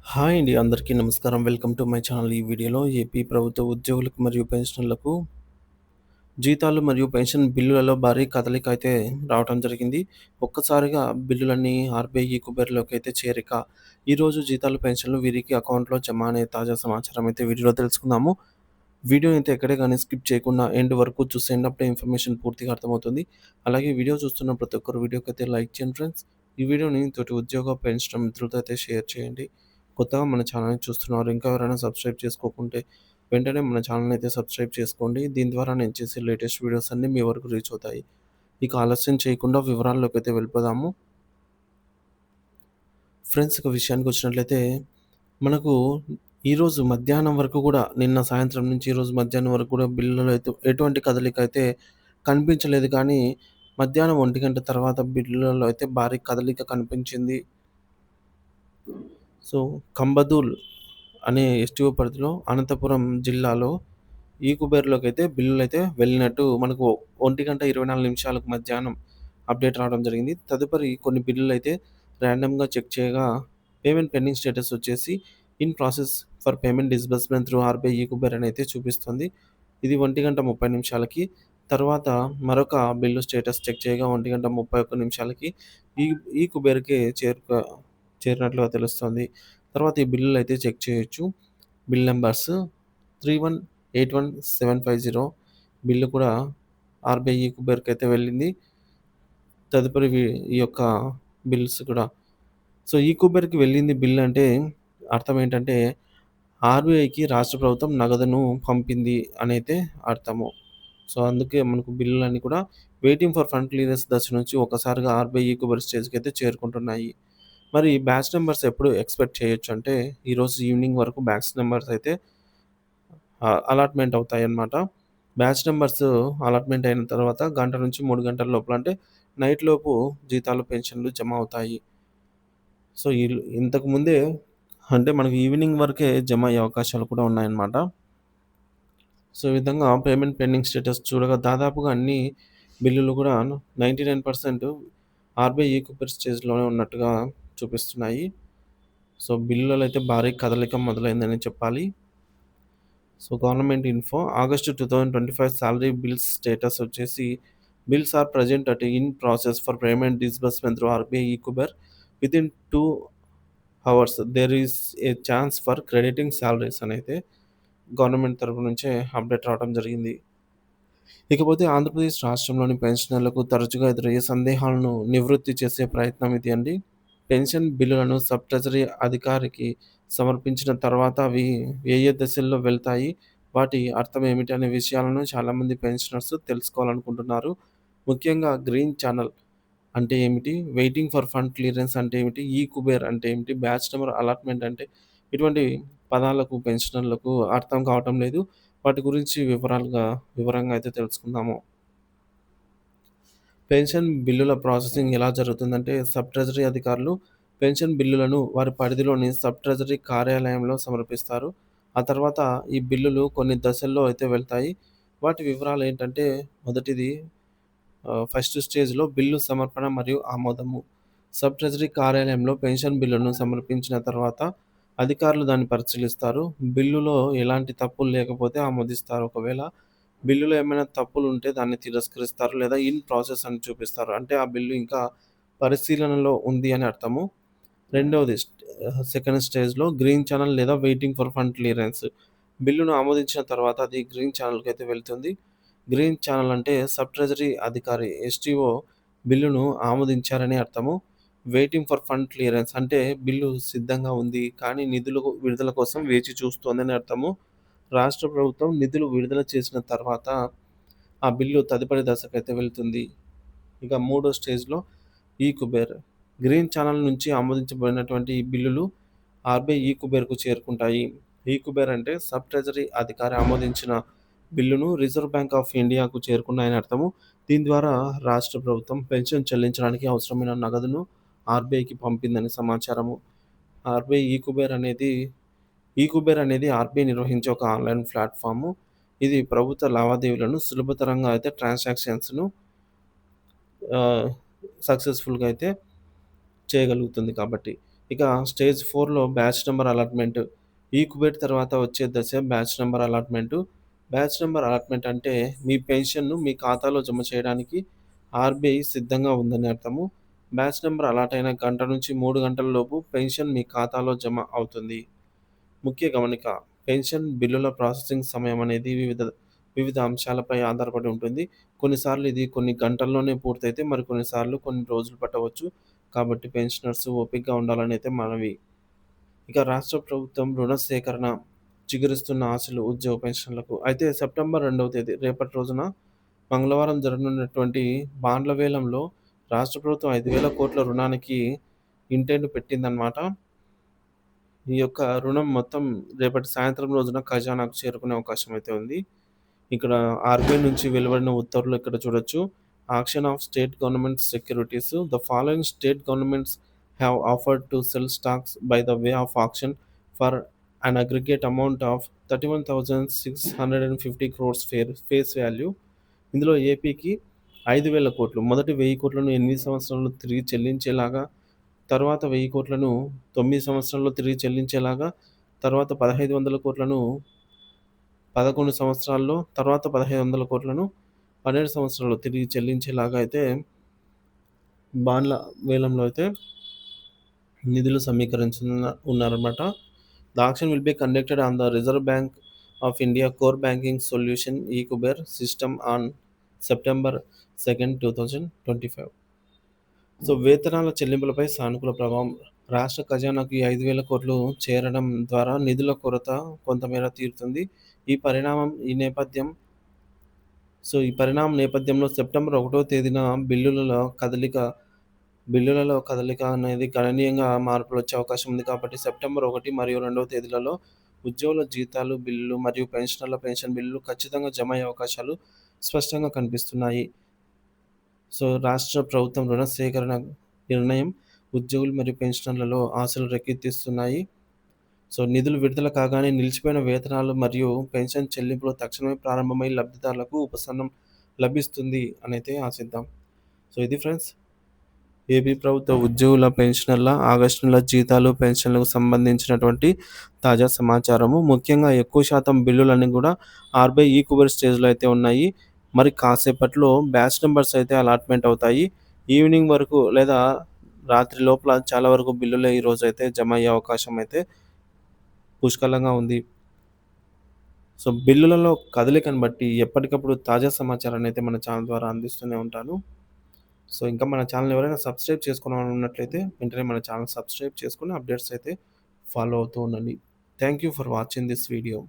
Hi అండి. అందరికీ నమస్కారం. Welcome to my channel. ఈ వీడియోలో ఏపీ ప్రభుత్వ ఉద్యోగులకు మరియు పెన్షనర్లకు జీతాలు మరియు పెన్షన్ బిల్లులలో భారీ కదలిక అయితే రావటం జరిగింది. ఒక్కసారిగా బిల్లులన్నీ ఆర్‌బీఐ కుబేర్‌లోకి అయితే చేరిక. ఈరోజు జీతాలు, పెన్షన్‌లు వీరికి అకౌంట్‌లో జమ అనే తాజా సమాచారం అయితే వీడియోలో తెలుసుకుందాము. వీడియోని అయితే ఎక్కడే గాని స్కిప్ చేయకుండా ఎండ్ వరకు చూసేయండి. అప్పుడే ఇన్ఫర్మేషన్ పూర్తిగా అర్థమవుతుంది. అలాగే వీడియో చూస్తున్న ప్రతి ఒక్కరు వీడియోకైతే లైక్ చేయండి ఫ్రెండ్స్. ఈ వీడియోని తోటి ఉద్యోగ, పెన్షన్ మిత్రులతో అయితే షేర్ చేయండి. కొత్తగా మన ఛానల్‌ని చూస్తున్నారు. ఇంకా ఎవరైనా సబ్స్క్రైబ్ చేసుకోకుంటే వెంటనే మన ఛానల్‌ని అయితే సబ్స్క్రైబ్ చేసుకోండి. దీని ద్వారా నేను చేసే లేటెస్ట్ వీడియోస్ అన్నీ మీ వరకు రీచ్ అవుతాయి. ఇక ఆలస్యం చేయకుండా వివరాల్లోకైతే వెళ్ళిపోదాము. ఫ్రెండ్స్ ఇక విషయానికొచ్చినట్లయితే మనకు ఈరోజు మధ్యాహ్నం వరకు కూడా నిన్న సాయంత్రం నుంచి ఈరోజు మధ్యాహ్నం వరకు కూడా బిల్లులో అయితే ఎటువంటి కదలిక అయితే కనిపించలేదు. కానీ మధ్యాహ్నం 1 గంట తర్వాత బిల్లులలో అయితే భారీ కదలిక కనిపించింది. సో, కంబదూల్ అనే ఎస్టీఓ పరిధిలో అనంతపురం జిల్లాలో ఈ కుబేర్‌లోకైతే బిల్లులైతే వెళ్ళినట్టు మనకు 1:24 మధ్యాహ్నం అప్డేట్ రావడం జరిగింది. తదుపరి కొన్ని బిల్లులైతే ర్యాండమ్‌గా చెక్ చేయగా పేమెంట్ పెండింగ్ స్టేటస్ వచ్చేసి in process for payment disbursement through RBI ఈ కుబేర్ అని అయితే చూపిస్తుంది. ఇది 1:30 తర్వాత మరొక బిల్లు స్టేటస్ చెక్ చేయగా 1:31 ఈ ఈ కుబేర్‌కి చేరినట్లుగా తెలుస్తుంది. తర్వాత ఈ బిల్లులైతే చెక్ చేయొచ్చు. బిల్ నంబర్స్ 3181,750 బిల్లు కూడా ఆర్‌బీఐ కుబేర్‌కైతే వెళ్ళింది. తదుపరివి ఈ యొక్క బిల్స్ కూడా. సో, ఈ కుబేర్‌కి వెళ్ళింది బిల్ అంటే అర్థం ఏంటంటే, ఆర్‌బీఐకి రాష్ట్ర ప్రభుత్వం నగదును పంపింది అనైతే అర్థము. సో, అందుకే మనకు బిల్లులన్నీ కూడా వెయిటింగ్ ఫర్ ఫండ్ క్లియరెన్స్ దశ నుంచి ఒక్కసారిగా ఆర్‌బీఐ కుబేర్ స్టేజ్‌కైతే చేరుకుంటున్నాయి. మరి బ్యాచ్ నంబర్స్ ఎప్పుడు ఎక్స్‌పెక్ట్ చేయొచ్చంటే, ఈరోజు ఈవినింగ్ వరకు బ్యాచ్ నంబర్స్ అయితే అలాట్‌మెంట్ అవుతాయన్నమాట. బ్యాచ్ నంబర్స్ అలాట్‌మెంట్ అయిన తర్వాత గంట నుంచి 3 గంటల లోపల అంటే నైట్ లోపు జీతాలు, పెన్షన్‌లు జమ అవుతాయి. సో, ఇంతకు ముందే అంటే మనకు ఈవినింగ్ వరకే జమ అయ్యే అవకాశాలు కూడా ఉన్నాయన్నమాట. సో, ఈ విధంగా పేమెంట్ పెండింగ్ స్టేటస్ చూడగా దాదాపుగా అన్ని బిల్లులు కూడా 99% ఆర్‌బీఐ ఈక్విపర్ స్టేజ్‌లోనే ఉన్నట్టుగా చూపిస్తున్నాయి. సో, బిల్లులలో అయితే భారీ కదలిక మొదలైందని చెప్పాలి. So, government info August 2025 salary bills status వచ్చేసి bills are present at in process for payment disbursement through RBI e-Kuber within 2 hours there is a chance for crediting salaries అనైతే గవర్నమెంట్ తరపు నుంచే అప్డేట్ రావడం జరిగింది. ఇకపోతే ఆంధ్రప్రదేశ్ రాష్ట్రంలోని పెన్షనర్లకు తరచుగా ఎదురయ్యే సందేహాలను నివృత్తి చేసే ప్రయత్నం ఇది అండి. పెన్షన్ బిల్లులను సబ్ ట్రెజరీ అధికారికి సమర్పించిన తర్వాత అవి ఏ ఏ దశల్లో వెళ్తాయి? వాటి అర్థం ఏమిటి? అనే విషయాలను చాలామంది పెన్షనర్స్ తెలుసుకోవాలనుకుంటున్నారు. ముఖ్యంగా గ్రీన్ ఛానల్ అంటే ఏమిటి? వెయిటింగ్ ఫర్ ఫండ్ క్లియరెన్స్ అంటే ఏమిటి? ఈ కుబేర్ అంటే ఏమిటి? బ్యాచ్ నంబర్ అలాట్‌మెంట్ అంటే ఇటువంటి పదాలకు పెన్షనర్లకు అర్థం కావటం లేదు. వాటి గురించి వివరంగా అయితే తెలుసుకుందాము. పెన్షన్ బిల్లుల ప్రాసెసింగ్ ఎలా జరుగుతుందంటే, సబ్ ట్రెజరీ అధికారులు పెన్షన్ బిల్లులను వారి పరిధిలోని సబ్ ట్రెజరీ కార్యాలయంలో సమర్పిస్తారు. ఆ తర్వాత ఈ బిల్లులు కొన్ని దశల్లో అయితే వెళ్తాయి. వాటి వివరాలేంటంటే, మొదటిది ఫస్ట్ స్టేజ్‌లో బిల్లు సమర్పణ మరియు ఆమోదము. సబ్ ట్రెజరీ కార్యాలయంలో పెన్షన్ బిల్లును సమర్పించిన తర్వాత అధికారులు దాన్ని పరిశీలిస్తారు. బిల్లులో ఎలాంటి తప్పులు లేకపోతే ఆమోదిస్తారు. ఒకవేళ బిల్లులో ఏమైనా తప్పులుంటే దాన్ని తిరస్కరిస్తారు. లేదా ఇన్ ప్రాసెస్ అని చూపిస్తారు. అంటే ఆ బిల్లు ఇంకా పరిశీలనలో ఉంది అని అర్థము. రెండవది సెకండ్ స్టేజ్‌లో గ్రీన్ ఛానెల్ లేదా వెయిటింగ్ ఫర్ ఫండ్ క్లియరెన్స్. బిల్లును ఆమోదించిన తర్వాత అది గ్రీన్ ఛానెల్‌కైతే వెళ్తుంది. గ్రీన్ ఛానెల్ అంటే సబ్ ట్రెజరీ అధికారి ఎస్‌టీఓ బిల్లును ఆమోదించారని అర్థము. వెయిటింగ్ ఫర్ ఫండ్ క్లియరెన్స్ అంటే బిల్లు సిద్ధంగా ఉంది. కానీ నిధులు విడుదల కోసం వేచి చూస్తోందని అర్థము. రాష్ట్ర ప్రభుత్వం నిధులు విడుదల చేసిన తర్వాత ఆ బిల్లు తదుపరి దశకైతే వెళ్తుంది. ఇక మూడో స్టేజ్‌లో ఈ-కుబేర్. గ్రీన్ ఛానెల్ నుంచి ఆమోదించబడినటువంటి ఈ బిల్లులు ఆర్‌బీఐ ఈ-కుబేర్‌కు చేరుకుంటాయి. ఈ-కుబేర్ అంటే సబ్ ట్రెజరీ అధికారి ఆమోదించిన బిల్లును రిజర్వ్ బ్యాంక్ ఆఫ్ ఇండియాకు చేరుకున్నాయని అర్థము. దీని ద్వారా రాష్ట్ర ప్రభుత్వం పెన్షన్ చెల్లించడానికి అవసరమైన నగదును ఆర్‌బీఐకి పంపిందని సమాచారము. ఆర్‌బీఐ ఈ-కుబేర్ అనేది ఆర్‌బీఐ నిర్వహించే ఒక ఆన్‌లైన్ ప్లాట్‌ఫార్మ్. ఇది ప్రభుత్వ లావాదేవీలను సులభతరంగా అయితే ట్రాన్సాక్షన్స్‌ను ఆహ్, సక్సెస్‌ఫుల్‌గా అయితే చేయగలుగుతుంది కాబట్టి. ఇక స్టేజ్ 4లో బ్యాచ్ నంబర్ అలాట్‌మెంట్. ఈ కుబేర్ తర్వాత వచ్చే దశ batch number allotment. Batch number allotment అంటే మీ పెన్షన్‌ను మీ ఖాతాలో జమ చేయడానికి ఆర్‌బీఐ సిద్ధంగా ఉందని అర్థము. బ్యాచ్ నంబర్ అలాట్ అయిన గంట నుంచి 3 గంటల లోపు పెన్షన్ మీ ఖాతాలో జమ అవుతుంది. ముఖ్య గమనిక: పెన్షన్ బిల్లుల ప్రాసెసింగ్ సమయం అనేది వివిధ అంశాలపై ఆధారపడి ఉంటుంది. కొన్నిసార్లు ఇది కొన్ని గంటల్లోనే పూర్తయితే మరికొన్నిసార్లు కొన్ని రోజులు పట్టవచ్చు. కాబట్టి పెన్షనర్స్ ఓపికగా ఉండాలని అయితే మనవి. ఇక రాష్ట్ర ప్రభుత్వం రుణ సేకరణ చిగురిస్తున్న ఆశలు ఉద్యోగ పెన్షన్లకు. అయితే సెప్టెంబర్ 2వ తేదీ రేపటి రోజున మంగళవారం జరగనున్నటువంటి బాండ్ల వేలంలో రాష్ట్ర ప్రభుత్వం 5,000 కోట్ల రుణానికి ఇంటెండ్ పెట్టిందనమాట. ఈ యొక్క రుణం మొత్తం రేపటి సాయంత్రం రోజున ఖజానాకు చేరుకునే అవకాశం అయితే ఉంది. ఇక్కడ ఆర్‌బీఐ నుంచి వెలువడిన ఉత్తర్వులు ఇక్కడ చూడొచ్చు. Auction of state government securities. The following state governments have offered to sell stocks by the way of auction for an aggregate amount of 31,650 crores face value. ఇందులో ఏపీకి 5,000 కోట్లు, మొదటి 1,000 కోట్లను 8 సంవత్సరాల్లో తిరిగి చెల్లించేలాగా, తర్వాత 1,000 కోట్లను 9 సంవత్సరాల్లో తిరిగి చెల్లించేలాగా, తర్వాత 1,500 కోట్లను 11 సంవత్సరాల్లో, తర్వాత 1,500 కోట్లను 12 సంవత్సరాల్లో తిరిగి చెల్లించేలాగా అయితే బాండ్ల వేలంలో అయితే నిధులు ఉన్నారన్నమాట. The auction will be conducted on the Reserve Bank of India core banking solution e-Kuber system on September 2, 2025. So వేతనాల చెల్లింపులపై సానుకూల ప్రభావం. రాష్ట్ర ఖజానాకు ఈ 5,000 కోట్లు చేరడం ద్వారా నిధుల కొరత కొంతమేర తీరుతుంది. ఈ పరిణామం నేపథ్యంలో సెప్టెంబర్ 1వ తేదీన బిల్లులలో కదలిక అనేది గణనీయంగా మార్పులొచ్చే అవకాశం ఉంది. కాబట్టి సెప్టెంబర్ 1 మరియు 2వ తేదీలలో ఉద్యోగుల జీతాలు బిల్లులు మరియు పెన్షనర్ల పెన్షన్ బిల్లులు ఖచ్చితంగా జమ అయ్యే అవకాశాలు స్పష్టంగా కనిపిస్తున్నాయి. సో రాష్ట్ర ప్రభుత్వం రుణ సేకరణ నిర్ణయం ఉద్యోగులు మరియు పెన్షనర్లలో ఆశలు రేకెత్తిస్తున్నాయి. సో నిధులు విడుదల కాగానే నిలిచిపోయిన వేతనాలు మరియు పెన్షన్ చెల్లింపులు తక్షణమే ప్రారంభమై లబ్ధిదారులకు ఉపశమనం లభిస్తుంది అనైతే ఆశిద్దాం. సో ఇది ఫ్రెండ్స్, ఏపీ ప్రభుత్వ ఉద్యోగుల పెన్షనర్ల ఆగస్టు నెల జీతాలు పెన్షన్లకు సంబంధించినటువంటి తాజా సమాచారము. ముఖ్యంగా ఎక్కువ శాతం బిల్లులన్నీ కూడా ఆర్‌బీఐ ఈ-కుబేర్ స్టేజ్‌లో అయితే ఉన్నాయి. మరి కాసేపట్లో బ్యాచ్ నంబర్స్ అయితే అలాట్‌మెంట్ అవుతాయి. ఈవినింగ్ వరకు లేదా రాత్రి లోపల చాలా వరకు బిల్లులు ఈరోజు అయితే జమ అయ్యే అవకాశం అయితే పుష్కలంగా ఉంది. సో బిల్లులలో కదలికను బట్టి ఎప్పటికప్పుడు తాజా సమాచారాన్ని అయితే మన ఛానల్ ద్వారా అందిస్తూనే ఉంటాను. సో ఇంకా మన ఛానల్ ఎవరైనా సబ్స్క్రైబ్ చేసుకోవాలని ఉన్నట్లయితే వెంటనే మన ఛానల్ సబ్స్క్రైబ్ చేసుకొని అప్డేట్స్ అయితే ఫాలో అవుతూ ఉండండి. Thank you for watching this video.